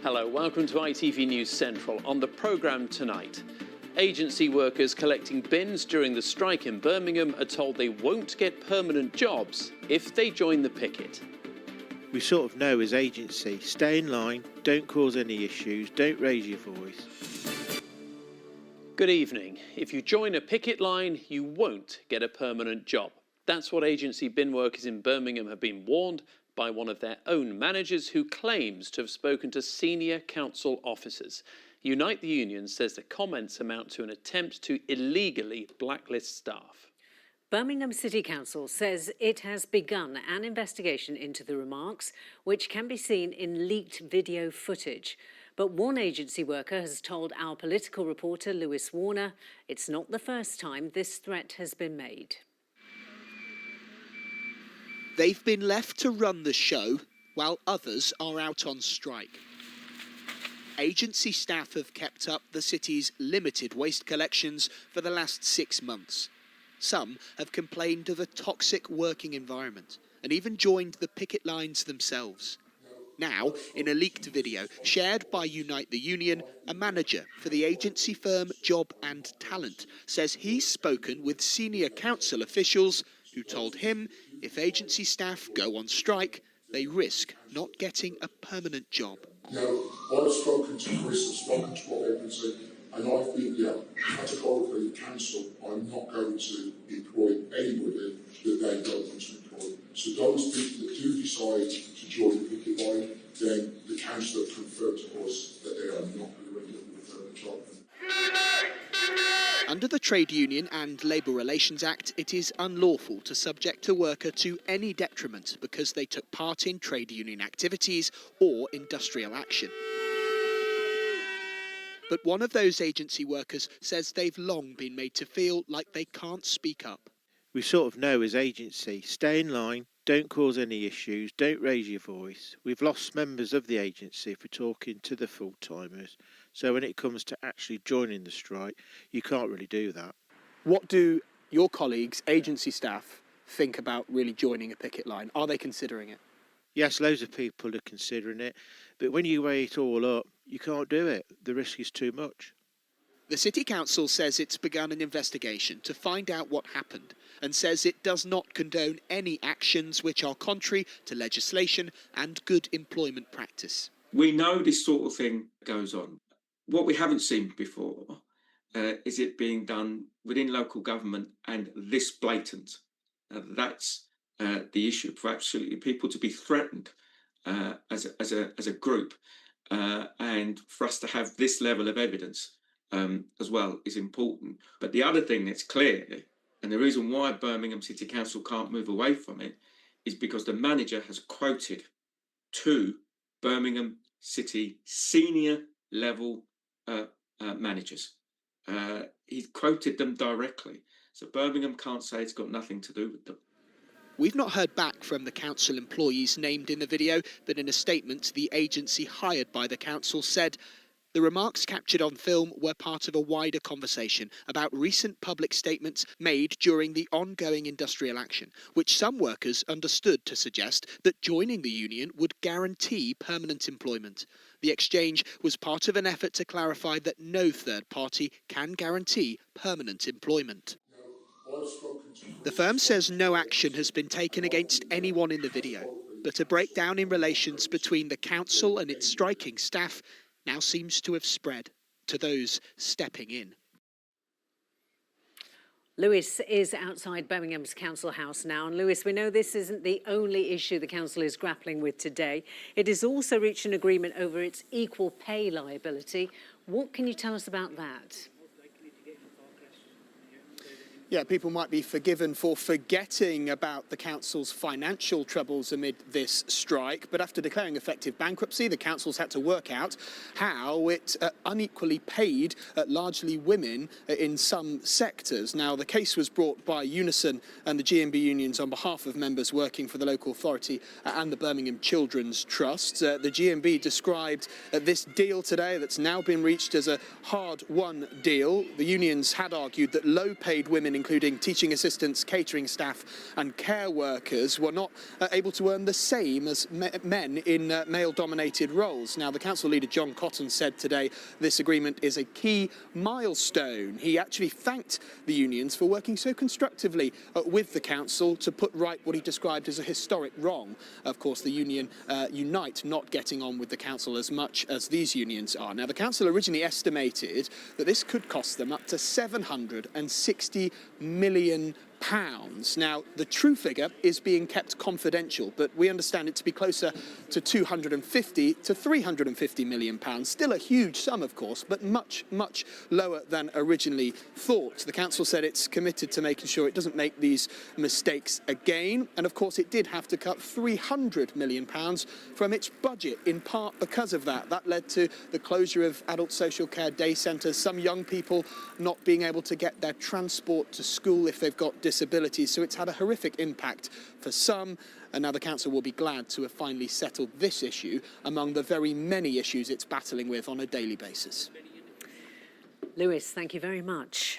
Hello, welcome to ITV News Central. On the programme tonight, agency workers collecting bins during the strike in Birmingham are told they won't get permanent jobs if they join the picket. We sort of know as agency, stay in line, don't cause any issues, don't raise your voice. Good evening. If you join a picket line, you won't get a permanent job. That's what agency bin workers in Birmingham have been warned by one of their own managers who claims to have spoken to senior council officers. Unite the Union says the comments amount to an attempt to illegally blacklist staff. Birmingham City Council says it has begun an investigation into the remarks, which can be seen in leaked video footage. But one agency worker has told our political reporter, Lewis Warner, it's not the first time this threat has been made. They've been left to run the show while others are out on strike. Agency staff have kept up the city's limited waste collections for the last 6 months. Some have complained of a toxic working environment and even joined the picket lines themselves. Now, in a leaked video shared by Unite the Union, a manager for the agency firm Job and Talent says he's spoken with senior council officials who told him if agency staff go on strike, they risk not getting a permanent job. Now, I've spoken to Chris, I've spoken to our agency, and I think, categorically, council, I'm not going to employ anybody that they don't want to employ. So those people that do decide to join the picket line, then the council have confirmed to us that they are not going to end up with a permanent job. Under the Trade Union and Labour Relations Act, it is unlawful to subject a worker to any detriment because they took part in trade union activities or industrial action. But one of those agency workers says they've long been made to feel like they can't speak up. We sort of know as agency, stay in line, don't cause any issues, don't raise your voice. We've lost members of the agency for talking to the full-timers. So when it comes to actually joining the strike, you can't really do that. What do your colleagues, agency staff, think about really joining a picket line? Are they considering it? Yes, loads of people are considering it, but when you weigh it all up, you can't do it. The risk is too much. The City Council says it's begun an investigation to find out what happened and says it does not condone any actions which are contrary to legislation and good employment practice. We know this sort of thing goes on. What we haven't seen before is it being done within local government and this blatant. That's the issue for absolutely people to be threatened as a group and for us to have this level of evidence as well is important. But the other thing that's clear, and the reason why Birmingham City Council can't move away from it, is because the manager has quoted 2 Birmingham City senior level managers. He's quoted them directly. So Birmingham can't say it's got nothing to do with them. We've not heard back from the council employees named in the video, but in a statement, the agency hired by the council said the remarks captured on film were part of a wider conversation about recent public statements made during the ongoing industrial action, which some workers understood to suggest that joining the union would guarantee permanent employment. The exchange was part of an effort to clarify that no third party can guarantee permanent employment. The firm says no action has been taken against anyone in the video, but a breakdown in relations between the council and its striking staff now seems to have spread to those stepping in. Lewis is outside Birmingham's Council House now. And Lewis, we know this isn't the only issue the council is grappling with today. It has also reached an agreement over its equal pay liability. What can you tell us about that? Yeah, people might be forgiven for forgetting about the council's financial troubles amid this strike, but after declaring effective bankruptcy, the council's had to work out how it unequally paid largely women in some sectors. Now, the case was brought by Unison and the GMB unions on behalf of members working for the local authority and the Birmingham Children's Trust. The GMB described this deal today that's now been reached as a hard-won deal. The unions had argued that low-paid women including teaching assistants, catering staff and care workers, were not able to earn the same as men in male-dominated roles. Now, the council leader John Cotton said today this agreement is a key milestone. He actually thanked the unions for working so constructively with the council to put right what he described as a historic wrong. Of course, the union Unite not getting on with the council as much as these unions are. Now, the council originally estimated that this could cost them up to £760 million. Now, the true figure is being kept confidential, but we understand it to be closer to 250 to 350 million pounds. Still a huge sum, of course, but much, much lower than originally thought. The council said it's committed to making sure it doesn't make these mistakes again. And of course, it did have to cut 300 million pounds from its budget, in part because of that. That led to the closure of adult social care day centres, some young people not being able to get their transport to school if they've got disabilities. So it's had a horrific impact for some, and now the council will be glad to have finally settled this issue among the very many issues it's battling with on a daily basis. Lewis, thank you very much.